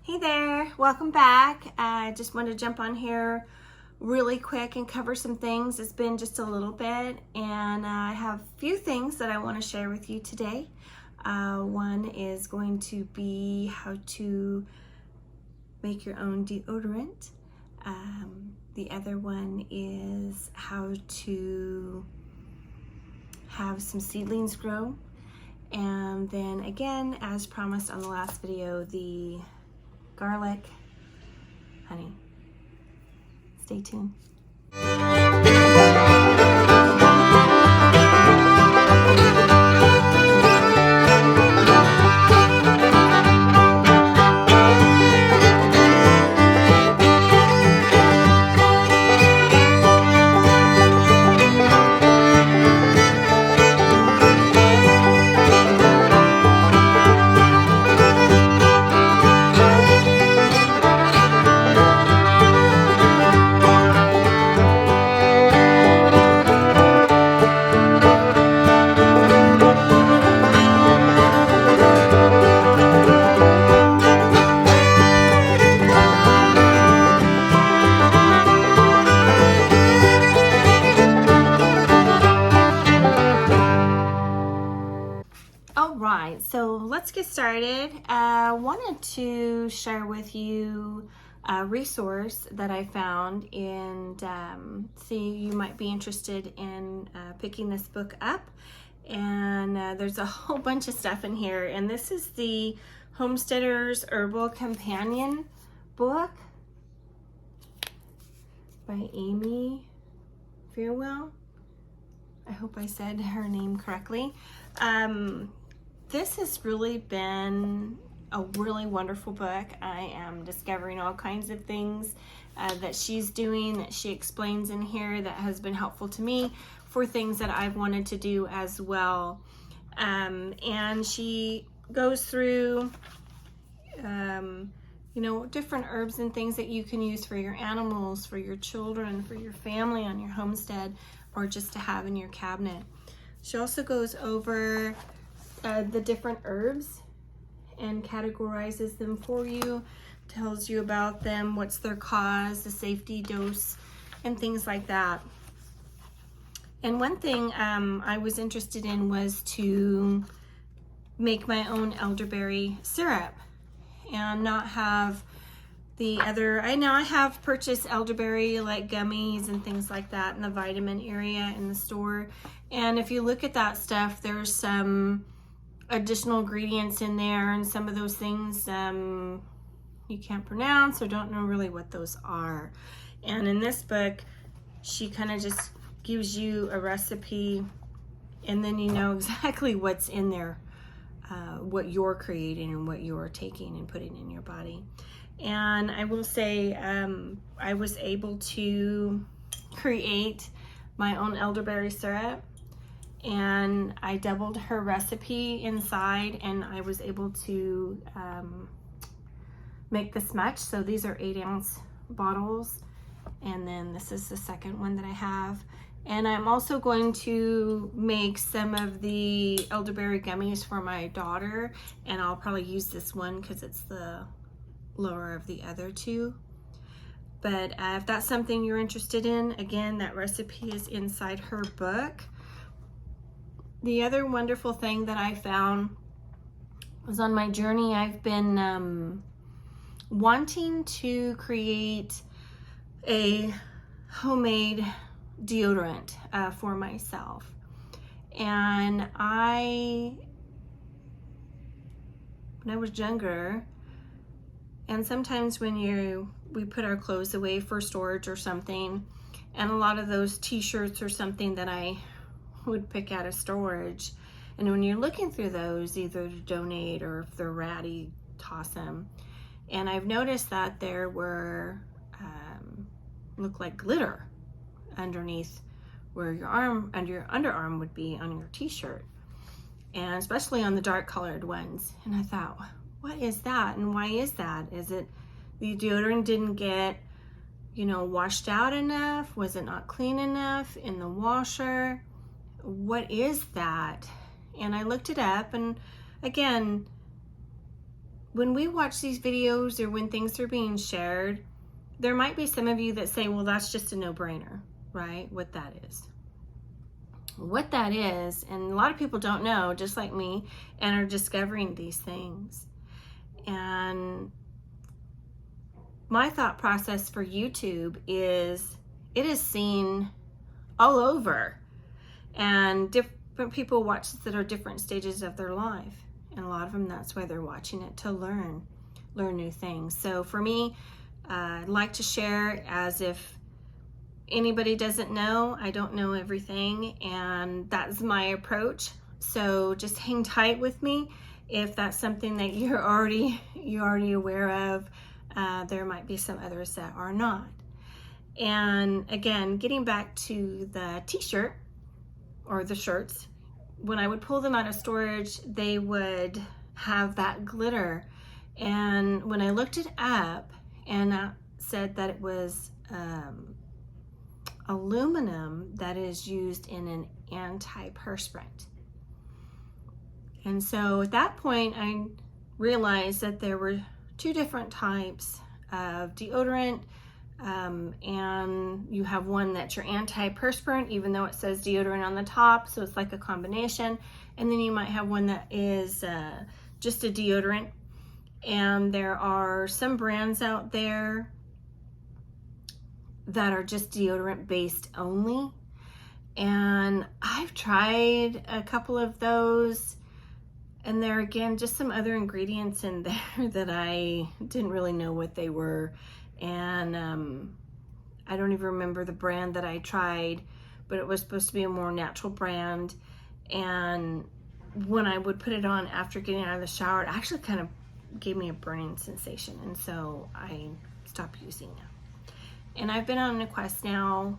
Hey there, welcome back. I just wanted to jump on here really quick and cover some things. It's been just a little bit, and I have a few things that I want to share with you today. One is going to be how to make your own deodorant. The other one is how to have some seedlings grow. And then again, as promised on the last video, the garlic honey. Stay tuned. So let's get started. I wanted to share with you a resource that I found, and see, you might be interested in picking this book up. And there's a whole bunch of stuff in here, and this is the Homesteaders Herbal Companion book by Amy Fewell. I hope I said her name correctly. This has really been a really wonderful book. I am discovering all kinds of things that she's doing, that she explains in here, that has been helpful to me for things that I've wanted to do as well. And she goes through, different herbs and things that you can use for your animals, for your children, for your family on your homestead, or just to have in your cabinet. She also goes over the different herbs and categorizes them for you, tells you about them, what's their cause, the safety dose, and things like that. And one thing I was interested in was to make my own elderberry syrup and not have the other. I have purchased elderberry like gummies and things like that in the vitamin area in the store, and if you look at that stuff, there's some additional ingredients in there, and some of those things you can't pronounce or don't know really what those are. And in this book, she kind of just gives you a recipe, and then you know exactly what's in there, what you're creating and what you're taking and putting in your body. And I will say I was able to create my own elderberry syrup, and I doubled her recipe inside, and I was able to make this much. So these are 8-ounce bottles, and then this is the second one that I have. And I'm also going to make some of the elderberry gummies for my daughter, and I'll probably use this one because it's the lower of the other two. But if that's something you're interested in, again, that recipe is inside her book. The other wonderful thing that I found was on my journey, I've been wanting to create a homemade deodorant for myself. And when I was younger, and sometimes when we put our clothes away for storage or something, and a lot of those t-shirts or something that I would pick out of storage, and when you're looking through those, either to donate or if they're ratty, toss them. And I've noticed that there were look like glitter underneath where your underarm would be on your t-shirt, and especially on the dark colored ones. And I thought, what is that, and why is that? Is it the deodorant didn't get washed out enough? Was it not clean enough in the washer? What is that? And I looked it up, and again, when we watch these videos or when things are being shared, there might be some of you that say, well, that's just a no-brainer, right? What that is. What that is, and a lot of people don't know, just like me, and are discovering these things. And my thought process for YouTube is, it is seen all over, and different people watch this that are different stages of their life, and a lot of them, that's why they're watching it, to learn new things. So for me, I'd like to share as if anybody doesn't know, I don't know everything, and that's my approach. So just hang tight with me. If that's something that you're already aware of, there might be some others that are not. And again, getting back to the t-shirt or the shirts, when I would pull them out of storage, they would have that glitter. And when I looked it up, and that said that it was aluminum that is used in an antiperspirant. And so at that point, I realized that there were two different types of deodorant, and you have one that's your antiperspirant, even though it says deodorant on the top, so it's like a combination. And then you might have one that is just a deodorant. And there are some brands out there that are just deodorant based only. And I've tried a couple of those, and there are, again, just some other ingredients in there that I didn't really know what they were. And I don't even remember the brand that I tried, but it was supposed to be a more natural brand. And when I would put it on after getting out of the shower, it actually kind of gave me a burning sensation, and so I stopped using it. And I've been on a quest now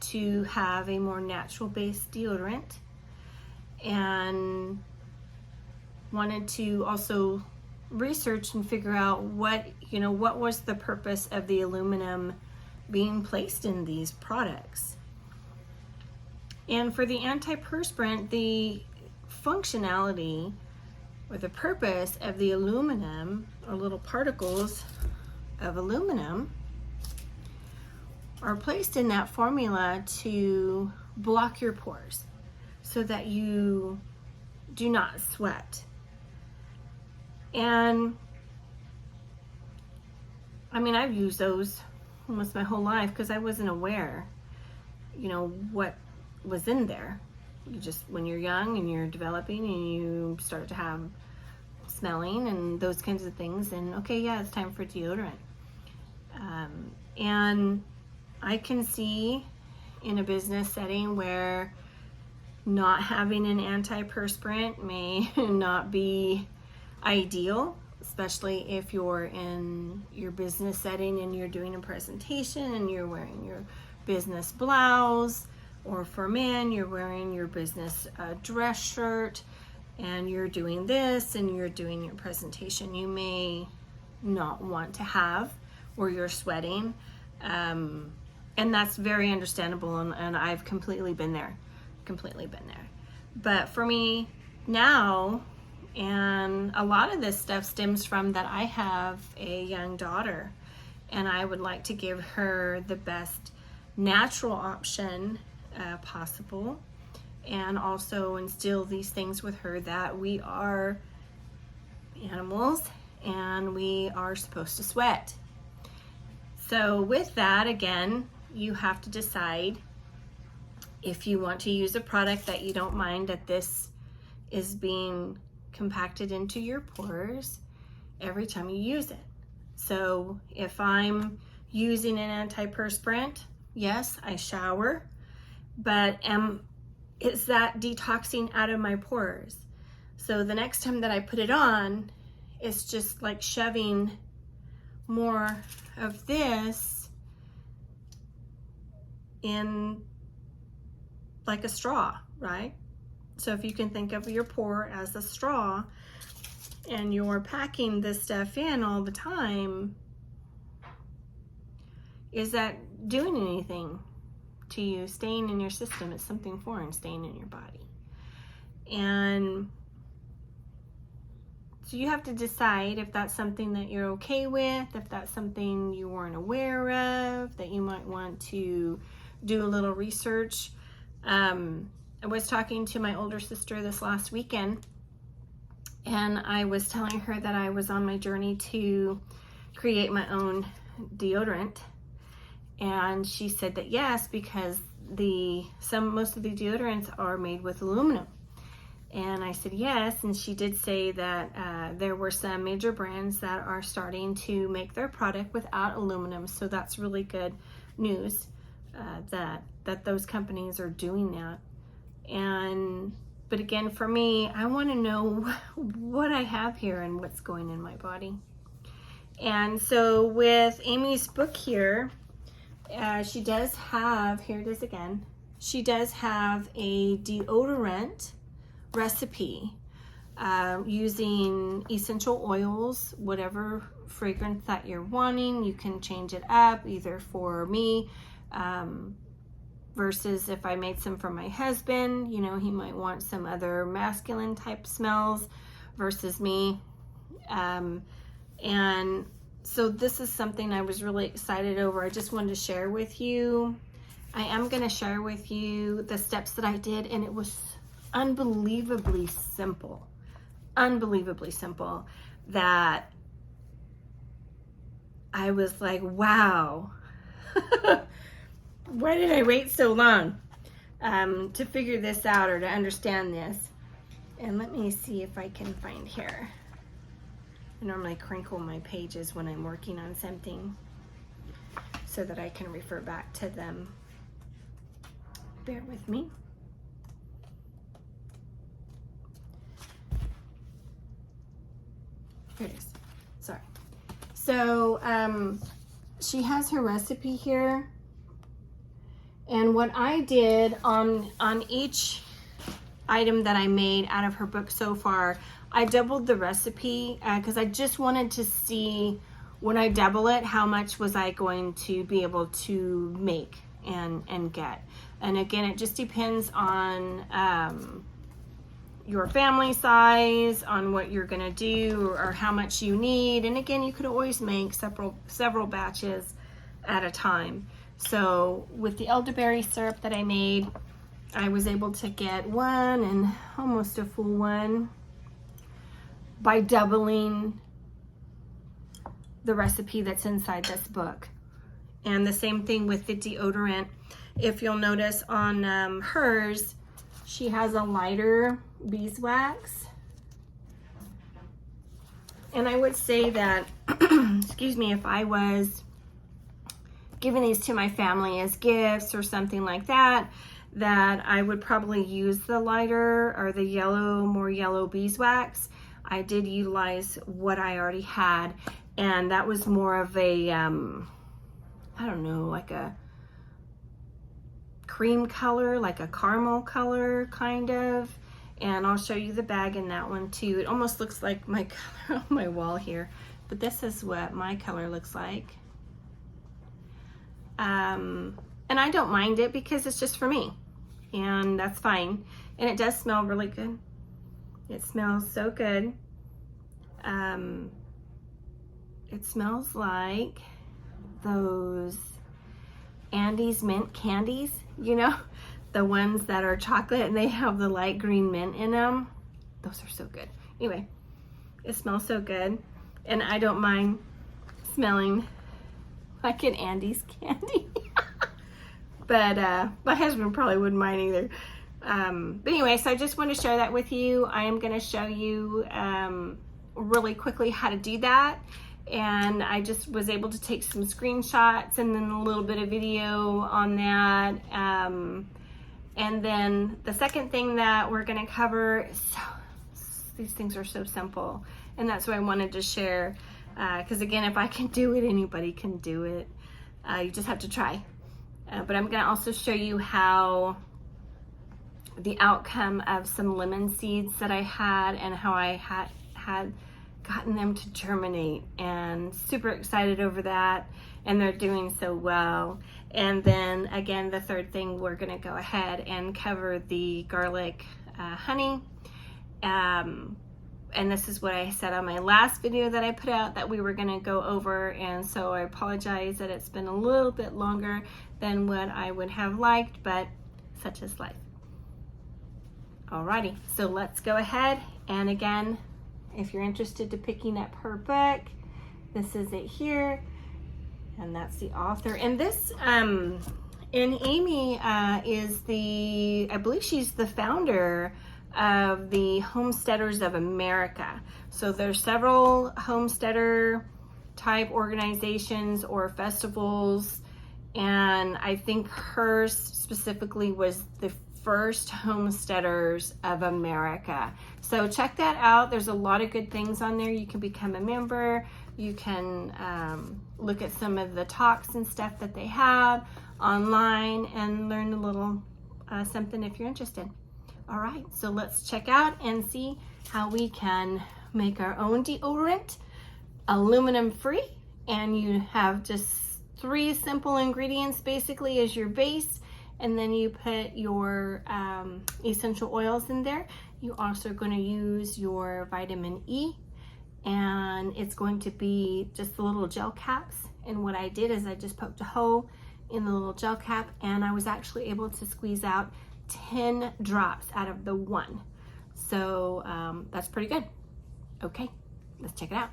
to have a more natural based deodorant, and wanted to also research and figure out what was the purpose of the aluminum being placed in these products. And for the antiperspirant, the functionality or the purpose of the aluminum, or little particles of aluminum, are placed in that formula to block your pores so that you do not sweat. And I mean, I've used those almost my whole life because I wasn't aware, what was in there. You just, when you're young and you're developing and you start to have smelling and those kinds of things, and okay, yeah, it's time for deodorant. And I can see in a business setting where not having an antiperspirant may not be ideal, especially if you're in your business setting and you're doing a presentation and you're wearing your business blouse, or for men, you're wearing your business dress shirt and you're doing this and you're doing your presentation. You may not want to have, or you're sweating, and that's very understandable, and I've completely been there. But for me now, and a lot of this stuff stems from that I have a young daughter, and I would like to give her the best natural option possible, and also instill these things with her that we are animals and we are supposed to sweat. So with that, again, you have to decide if you want to use a product that you don't mind that this is being compacted into your pores every time you use it. So if I'm using an antiperspirant, yes, I shower, but is that detoxing out of my pores? So the next time that I put it on, it's just like shoving more of this in like a straw, right? So if you can think of your pore as a straw and you're packing this stuff in all the time, is that doing anything to you, staying in your system? It's something foreign staying in your body. And So you have to decide if that's something that you're okay with, if that's something you weren't aware of, that you might want to do a little research. I was talking to my older sister this last weekend, and I was telling her that I was on my journey to create my own deodorant. And she said that yes, because most of the deodorants are made with aluminum. And I said yes, and she did say that there were some major brands that are starting to make their product without aluminum. So that's really good news that those companies are doing that. But again, for me, I want to know what I have here and what's going in my body. And so with Amy's book here, she does have, here it is again, she does have a deodorant recipe using essential oils, whatever fragrance that you're wanting. You can change it up, either for me versus if I made some for my husband, you know, he might want some other masculine type smells versus me. And so this is something I was really excited over. I just wanted to share with you. I am going to share with you the steps that I did, and it was unbelievably simple that I was like, wow. Why did I wait so long to figure this out or to understand this? And let me see if I can find here. I normally crinkle my pages when I'm working on something so that I can refer back to them. Bear with me. Here it is. Sorry. So she has her recipe here. And what I did on each item that I made out of her book so far, I doubled the recipe because I just wanted to see when I double it, how much was I going to be able to make and get. And again, it just depends on your family size, on what you're gonna do or how much you need. And again, you could always make several batches at a time. So with the elderberry syrup that I made, I was able to get one and almost a full one by doubling the recipe that's inside this book. And the same thing with the deodorant. If you'll notice on hers, she has a lighter beeswax. And I would say that, excuse me, if I was giving these to my family as gifts or something like that, that I would probably use the lighter or the more yellow beeswax. I did utilize what I already had, and that was more of a, I don't know, like a cream color, like a caramel color kind of. And I'll show you the bag in that one too. It almost looks like my color on my wall here, but this is what my color looks like. And I don't mind it because it's just for me, and that's fine. And it does smell really good. It smells so good. It smells like those Andes mint candies, you know, the ones that are chocolate and they have the light green mint in them. Those are so good. Anyway, it smells so good, and I don't mind smelling like an Andes candy. But my husband probably wouldn't mind either. But anyway, so I just want to share that with you. I am going to show you really quickly how to do that. And I just was able to take some screenshots and then a little bit of video on that. And then the second thing that we're going to cover, these things are so simple. And that's what I wanted to share. Because again, if I can do it, anybody can do it. You just have to try. But I'm going to also show you how the outcome of some lemon seeds that I had and how I had gotten them to germinate, and super excited over that, and they're doing so well. And then again, the third thing, we're going to go ahead and cover the garlic honey. and this is what I said on my last video that I put out that we were going to go over, and so I apologize that it's been a little bit longer than what I would have liked, but such is life. Alrighty, so let's go ahead, and again, if you're interested to picking up her book, this is it here, and that's the author. And this, and Amy is I believe she's the founder of the Homesteaders of America. So there's several homesteader type organizations or festivals, and I think hers specifically was the first Homesteaders of America. So check that out. There's a lot of good things on there. You can become a member. You can look at some of the talks and stuff that they have online and learn a little something if you're interested. All right, so let's check out and see how we can make our own deodorant, aluminum free, and you have just 3 simple ingredients basically as your base, and then you put your essential oils in there. You also are going to use your vitamin E, and it's going to be just the little gel caps. And what I did is I just poked a hole in the little gel cap, and I was actually able to squeeze out 10 drops out of the 1. So that's pretty good. Okay, let's check it out.